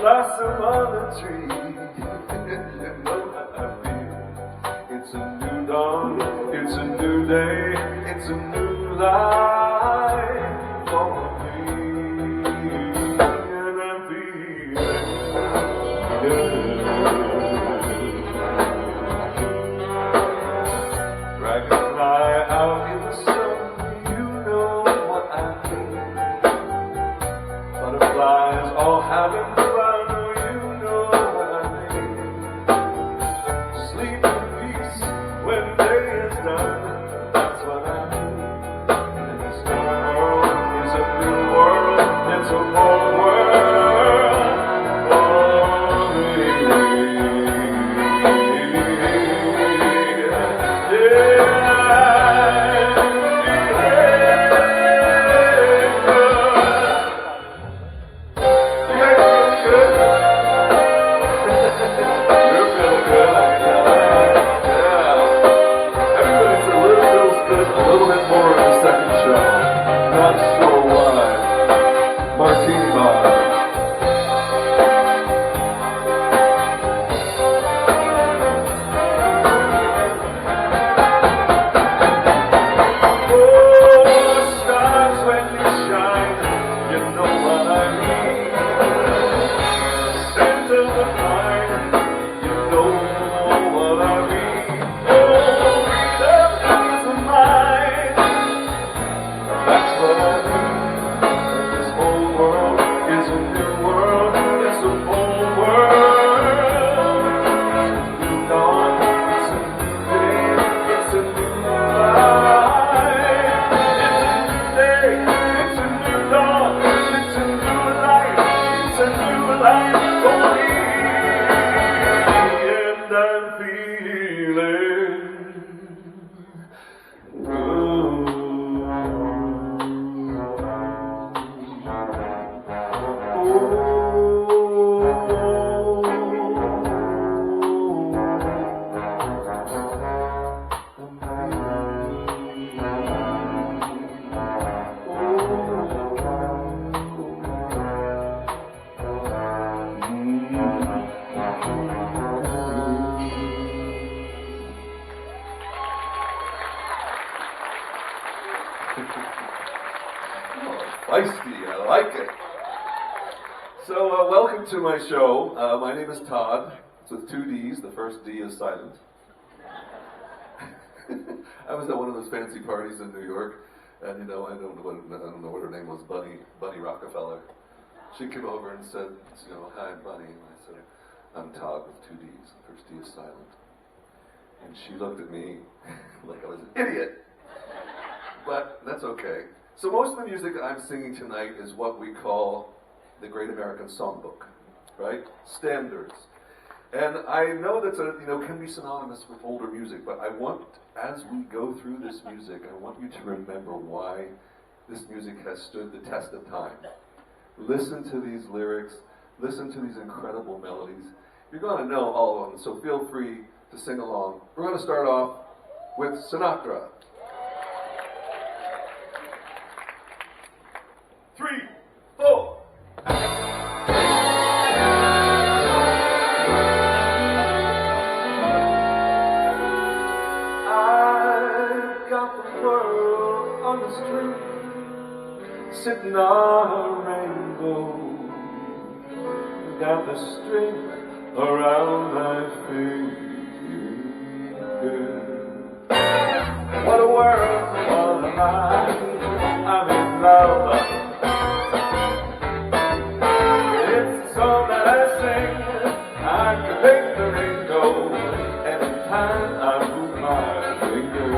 Blossom on the tree, you know how I feel. It's a new dawn, it's a new day, it's a new life for me, and I'm feeling good. Dragonfly out in the sun, you know what I mean. Butterflies all having fun. Feisty, I like it. So welcome to my show. My name is Todd. It's with two D's. The first D is silent. I was at one of those fancy parties in New York, and I don't know what her name was, Bunny Rockefeller. She came over and said, "Hi, Bunny." And I said, "I'm Todd with two D's. The first D is silent." And she looked at me like I was an idiot. But that's okay. So most of the music that I'm singing tonight is what we call the Great American Songbook, right? Standards. And I know that's can be synonymous with older music, but I want, as we go through this music, I want you to remember why this music has stood the test of time. Listen to these lyrics, listen to these incredible melodies. You're going to know all of them, so feel free to sing along. We're going to start off with Sinatra. 3, 4. I've got the world on the string, sitting on a rainbow. Got the string around my finger. What a world, what a life. I'm in love. I can make the rain go anytime I move my fingers.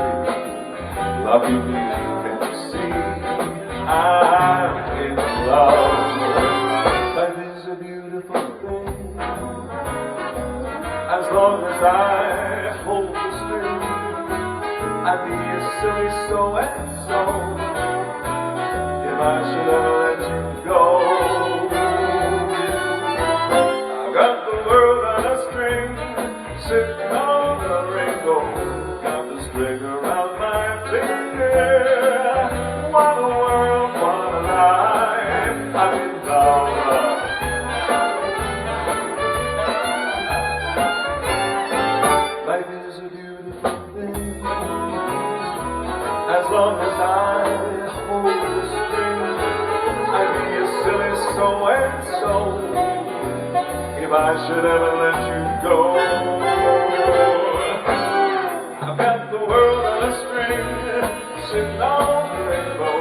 Lucky me, can't you see? I'm in love. Life is a beautiful thing as long as I hold the string, I'd be a silly so-and-so if I should ever let you go. I've got the world on a string, sitting on a rainbow, got the string around my finger. What a world, what a life, I've been down. Life is a beautiful thing, as long as I hold the string, I'd be a silly so-and-so if I should ever let you go. I've got the world on a string, sitting on the rainbow,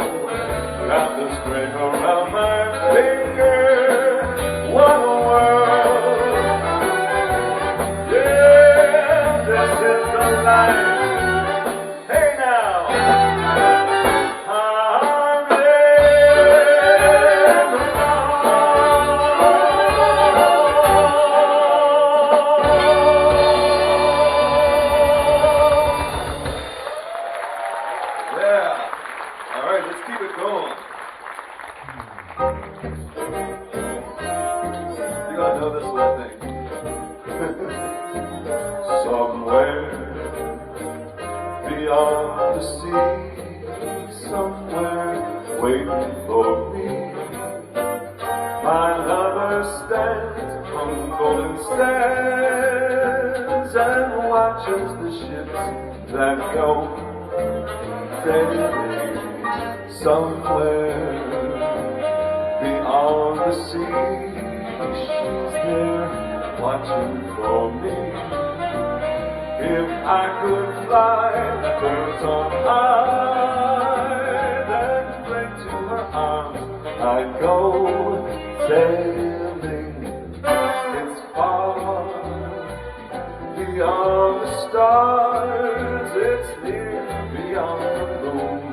got the string around my finger. What a world, yeah, this is the life. Hey now, I'm living yeah. All right, let's keep it going. You gotta know this little thing. Somewhere beyond the sea, somewhere waiting for me, my lover stands on golden sands and watches the ships that go sailing. Somewhere beyond the sea, she's there watching for me. If I could fly the birds on high, then straight to her arms I'd go sailing. It's far beyond the stars, it's near beyond the moon.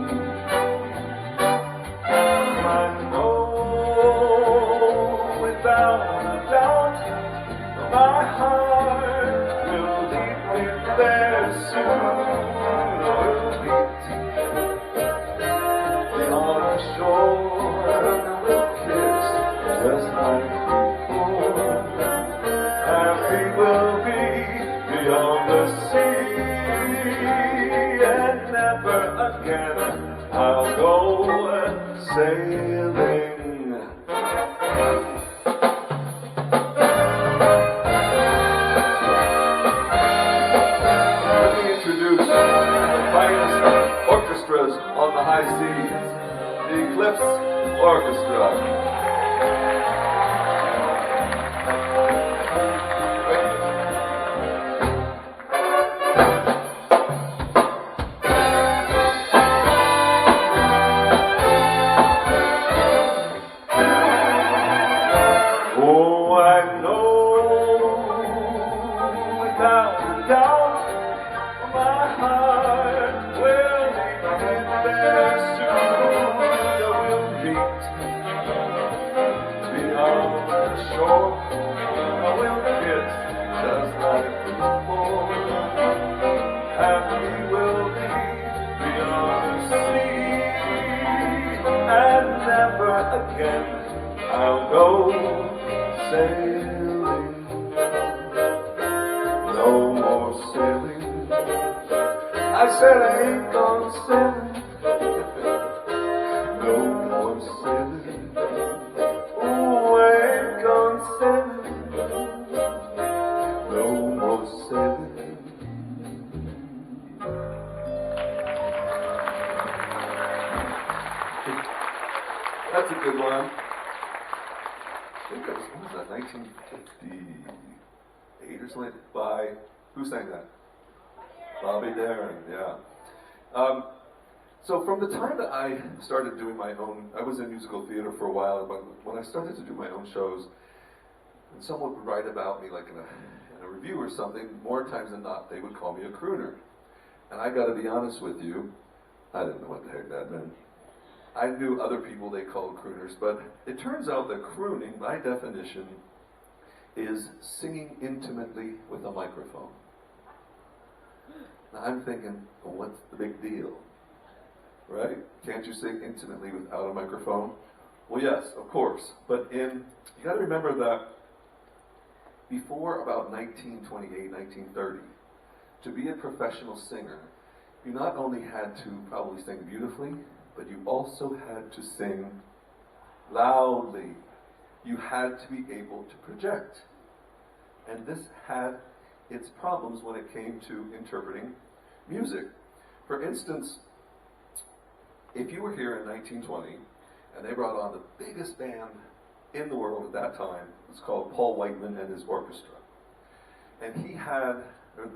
I know without a doubt my heart will lead me there soon. We'll meet beyond the shore and we'll kiss just like before. Happy we'll be beyond the sea, and never again I'll go sailing. Orchestras on the high seas, the Eclipse Orchestra. Oh, I know without a doubt my heart will lead there soon. We'll meet beyond the shore. We'll kiss just like before. Happy we'll be beyond the sea, and never again I'll go sailing. No more sailing. I said I ain't gonna sailing. No more sailing. Ooh, I ain't gonna sailing. No more sailing. That's a good one. I think that was, what was that, 1958 or something? By, who sang that? Bobby Darin, yeah. So from the time that I started doing my own, I was in musical theater for a while, but when I started to do my own shows, and someone would write about me like in a review or something, more times than not, they would call me a crooner. And I gotta be honest with you, I didn't know what the heck that meant. I knew other people they called crooners, but it turns out that crooning, by definition, is singing intimately with a microphone. Now I'm thinking, well, what's the big deal? Right? Can't you sing intimately without a microphone? Well, yes, of course. But you got to remember that before about 1928, 1930, to be a professional singer, you not only had to probably sing beautifully, but you also had to sing loudly. You had to be able to project. And this had its problems when it came to interpreting music. For instance, if you were here in 1920 and they brought on the biggest band in the world at that time, it's called Paul Whiteman and his orchestra. And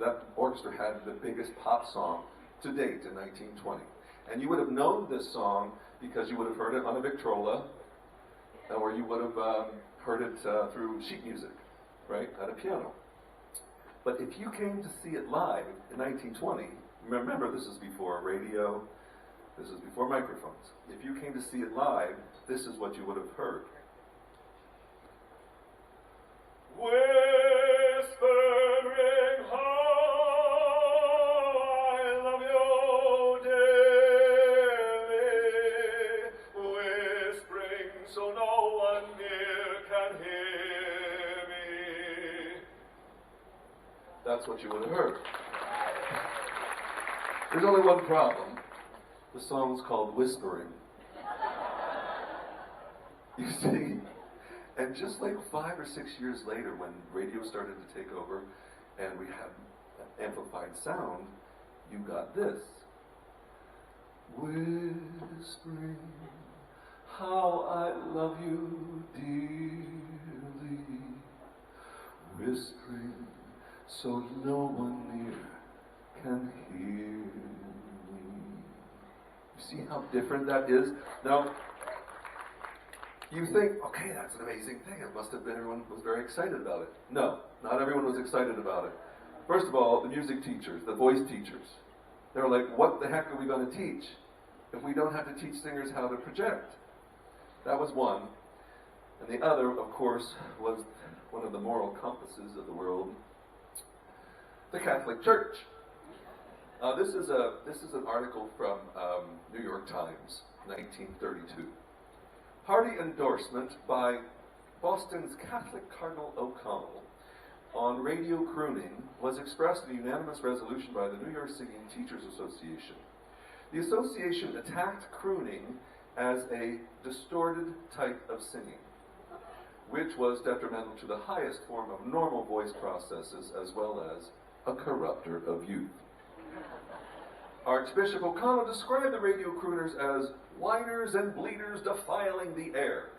that orchestra had the biggest pop song to date in 1920. And you would have known this song because you would have heard it on a Victrola, or you would have heard it through sheet music, right, at a piano. But if you came to see it live in 1920, remember this is before radio, this is before microphones. If you came to see it live, this is what you would have heard. Whispering how I love you dearly, whispering so no one near can hear me. That's what you would have heard. There's only one problem. The song's called Whispering. You see? And just like 5 or 6 years later, when radio started to take over and we had amplified sound, you got this. Whispering how I love you dearly, whispering so no one near can hear me. You see how different that is? Now, you think, okay, that's an amazing thing. It must have been everyone was very excited about it. No, not everyone was excited about it. First of all, the music teachers, the voice teachers, they were like, what the heck are we going to teach if we don't have to teach singers how to project? That was one. And the other, of course, was one of the moral compasses of the world, the Catholic Church. This is an article from New York Times, 1932. Hearty endorsement by Boston's Catholic Cardinal O'Connell on radio crooning was expressed in a unanimous resolution by the New York Singing Teachers Association. The association attacked crooning as a distorted type of singing, which was detrimental to the highest form of normal voice processes as well as a corrupter of youth. Archbishop O'Connell described the radio crooners as whiners and bleaters defiling the air.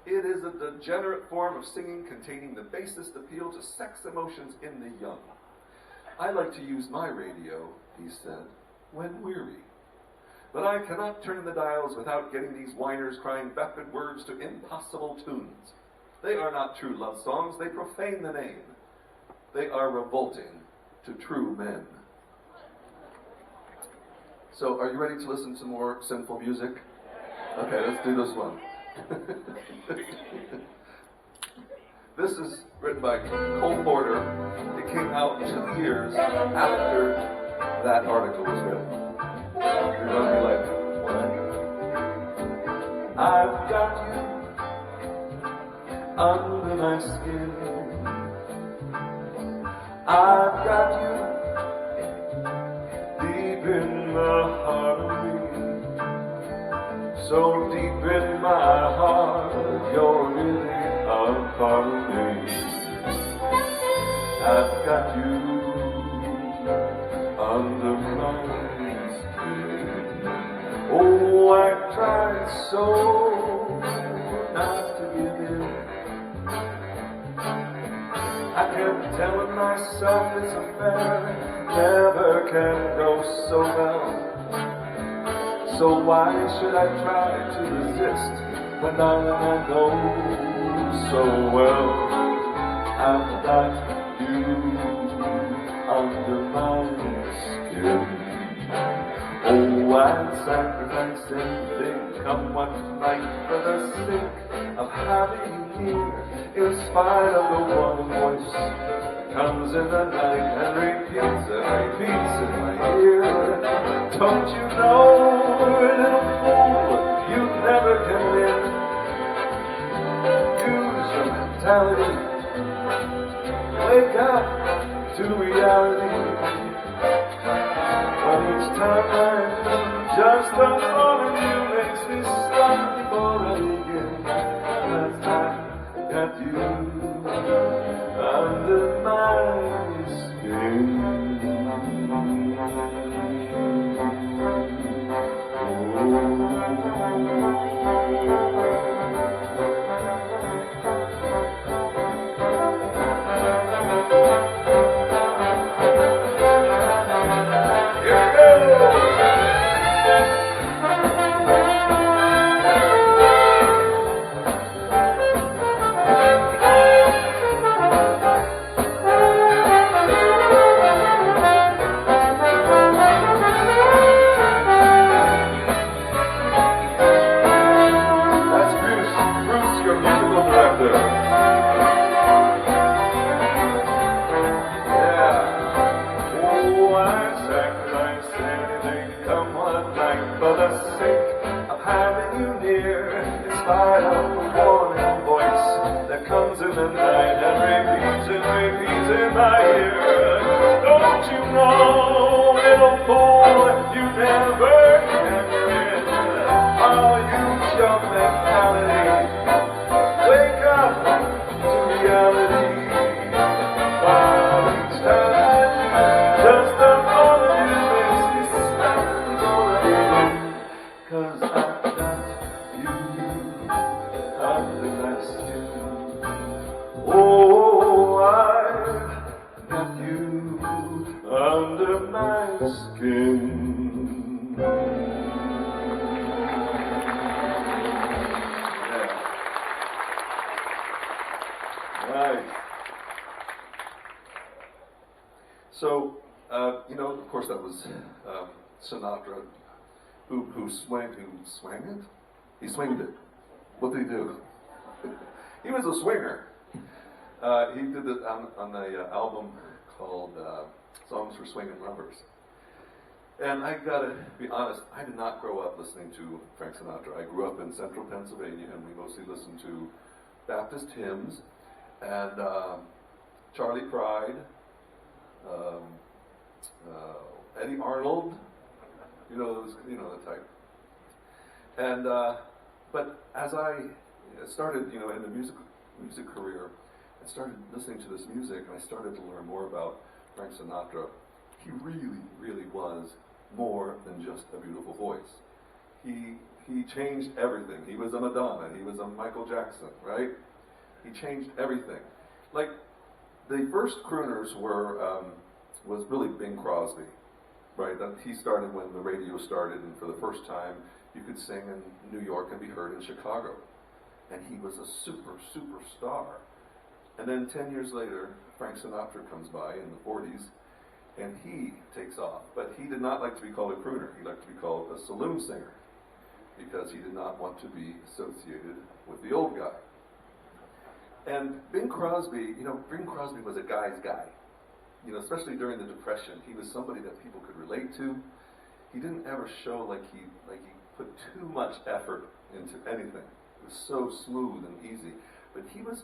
It is a degenerate form of singing containing the basest appeal to sex emotions in the young. I like to use my radio, he said, when weary. But I cannot turn the dials without getting these whiners crying vapid words to impossible tunes. They are not true love songs, they profane the name. They are revolting to true men. So, are you ready to listen to more sinful music? Okay, let's do this one. This is written by Cole Porter. It came out 2 years after that article was written. You're going to be like, what? I've got you under my skin. I've got you deep in the heart of me, so deep in my heart, you're really a part of me. I've got you under my skin. Oh, I tried so not to give in. I kept telling myself this affair never can go so well. So why should I try to resist when darling I know so well I've got you under my skin. Oh, I'd sacrifice anything, come what might, for the sake of having you near, in spite of the one voice comes in the night and repeats in my ear. Don't you know, little fool, you never can win. Use your mentality, wake up to reality. But each time I do, just the thought of you makes me stop before I begin. 'Cause I got you under my skin. So, you know, of course that was Sinatra, who swang it? He swinged it. What did he do? He was a swinger. He did it on the album called Songs for Swingin' Lovers. And I gotta be honest, I did not grow up listening to Frank Sinatra. I grew up in central Pennsylvania, and we mostly listened to Baptist hymns and Charlie Pride, Eddie Arnold, you know the type. And but as I started, you know, in the music career, I started listening to this music, and I started to learn more about Frank Sinatra. He really, really was more than just a beautiful voice. He changed everything. He was a Madonna. He was a Michael Jackson, right? He changed everything. Like, the first crooners was really Bing Crosby, right? That he started when the radio started, and for the first time, you could sing in New York and be heard in Chicago. And he was a superstar. And then 10 years later, Frank Sinatra comes by in the 40s, and he takes off. But he did not like to be called a crooner. He liked to be called a saloon singer, because he did not want to be associated with the old guy. And Bing Crosby, you know, Bing Crosby was a guy's guy. You know, especially during the Depression, he was somebody that people could relate to. He didn't ever show like he put too much effort into anything. It was so smooth and easy. But he was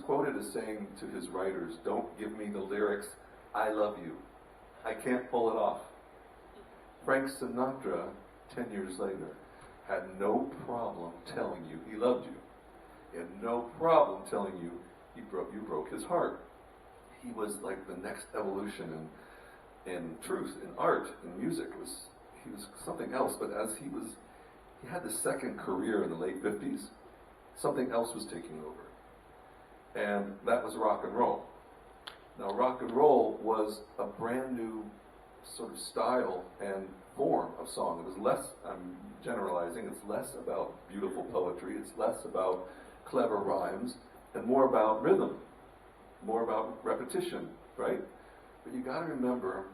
quoted as saying to his writers, "Don't give me the lyrics, I love you. I can't pull it off." Frank Sinatra, 10 years later, had no problem telling you he loved you. He had no problem telling you you broke his heart. He was like the next evolution in truth, in art, in music. He was something else. But as he had the second career in the late 50s, something else was taking over. And that was rock and roll. Now, rock and roll was a brand new sort of style and form of song. It was less, I'm generalizing, it's less about beautiful poetry, it's less about clever rhymes, and more about rhythm, more about repetition, right? But you gotta remember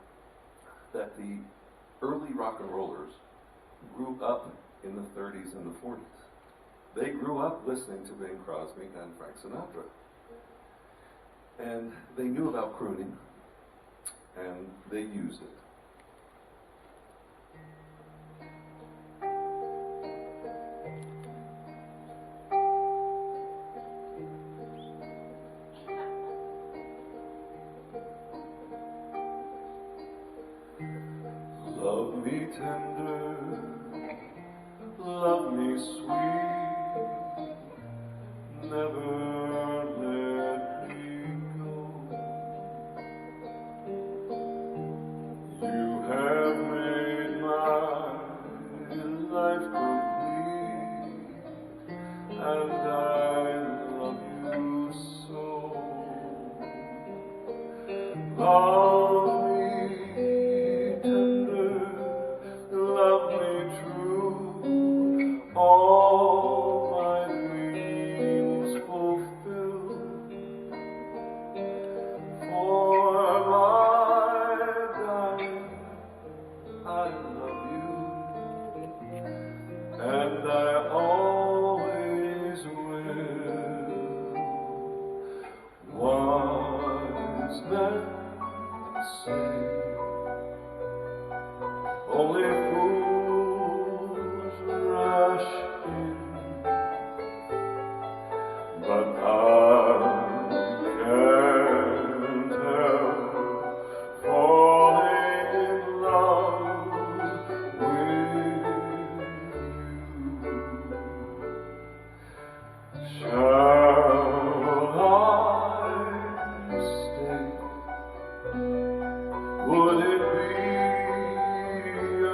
that the early rock and rollers grew up in the 30s and the 40s. They grew up listening to Bing Crosby and Frank Sinatra. And they knew about crooning, and they used it. Love me tender, love me sweet, never let me go. You have made my life complete, and I love you so. Love me tender, love me true, all my dreams fulfill. For my darling, I love you, and I always will. Wise men say only fools rush in, but I can't help falling in love with you. Shall I stay? Would it be a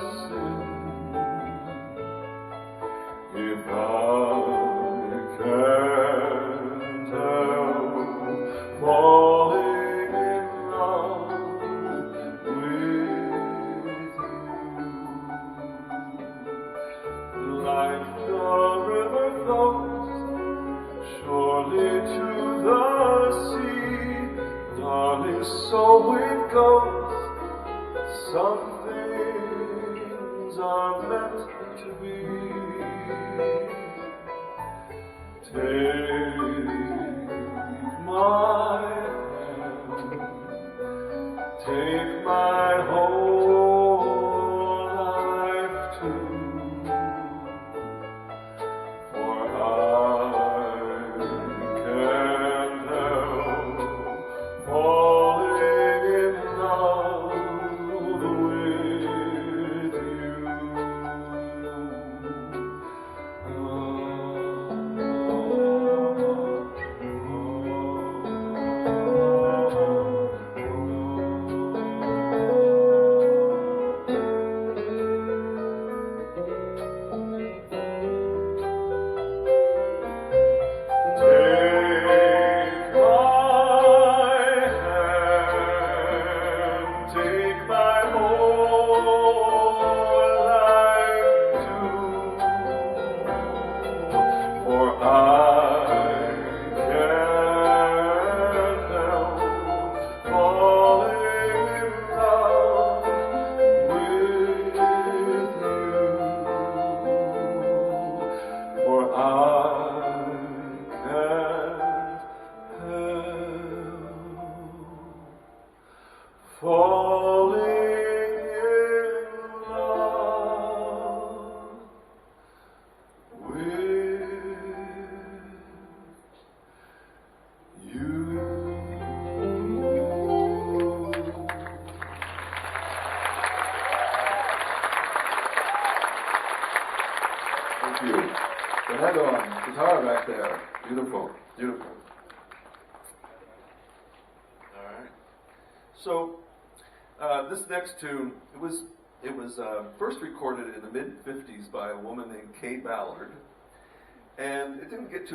sin if I can't help falling in love with you? Like the river flows surely to the sea, darling, so it goes. Some things are meant to be. Take my hand, take my whole life too, for I can't help falling in love with you. Take my whole life too, for I can't help falling in love with you, for I can't help falling in love with you. Thank you. The head on, guitar back there. Beautiful, beautiful. All right. So, this next tune, it was first recorded in the mid-50s by a woman named Kay Ballard, and it didn't get too